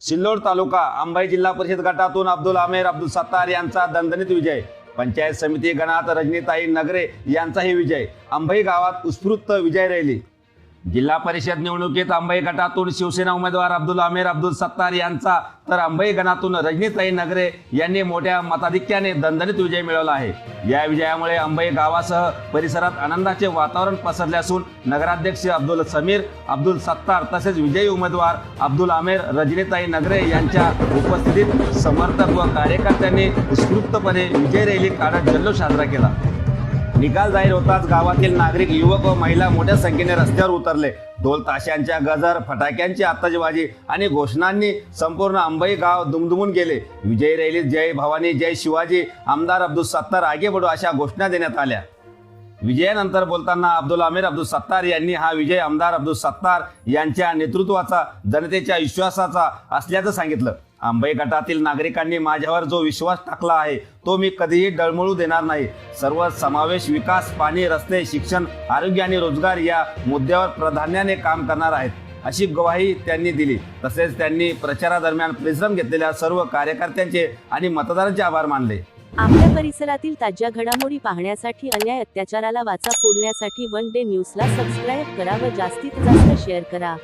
सिल्लोड तालुका अंबाई जिल्हा परिषद गटातून अब्दुल आमेर अब्दुल सत्तार यांचा दणदणीत विजय। पंचायत समिती गणात रजनीताई नगरे यांचाही विजय। अंबाई गावात उत्स्फूर्त विजय रैली। जिल्हा परिषद निवडणुकीत अंबाई गटातून शिवसेना उमेदवार अब्दुल आमेर अब्दुल सत्तार यांचा तर अंबाई गणातून रजनीताई नगरे यांनी मोठ्या मताधिक्याने दणदणीत विजय मिळवला आहे। या विजयामुळे अंबाई गावासह परिसरात आनंदाचे वातावरण पसरले असून नगराध्यक्ष अब्दुल समीर अब्दुल सत्तार तसेच विजयी उमेदवार अब्दुल आमेर रजनीताई नगरे यांच्या उपस्थितीत समर्थक व कार्यकर्त्यांनी उत्स्फूर्तपणे विजय रैली काढत जल्लोष साजरा केला। निकाल जाहीर होताच गावातील नागरिक, युवक व महिला मोठ्या संख्येने रस्त्यावर उतरले। ढोल ताशांच्या गजर, फटाक्यांची आतषबाजी आणि घोषणांनी संपूर्ण अंबाई गाव दुमदुमून गेले। विजय रैलीत जय भवानी, जय शिवाजी, आमदार अब्दुल सत्तार आगे बढो अशा घोषणा देण्यात आल्या। विजयानंतर बोलताना अब्दुल आमेर अब्दुल सत्तार यांनी हा विजय आमदार अब्दुल सत्तार यांच्या नेतृत्वाचा, जनतेच्या विश्वासाचा असल्याचं सांगितलं। अंबाई गटातील नागरिकांनी माझ्यावर जो विश्वास टाकला आहे तो मी कधीही डळमळू देणार नाही। सर्व समावेश विकास, पाणी, रस्ते, शिक्षण, आरोग्य आणि रोजगार या मुद्द्यावर प्राधान्याने काम करणार आहेत अशी ग्वाही त्यांनी दिली। तसेच त्यांनी प्रचारादरम्यान परिश्रम घेतलेल्या सर्व कार्यकर्त्यांचे आणि मतदारांचे आभार मानले। आपल्या परिसरातील ताज्या घडामोडी पाहण्यासाठी, अन्याय अत्याचाराला वाचा फोडण्यासाठी वन डे न्यूजला सबस्क्राईब करा व जास्तीत जास्त शेअर करा।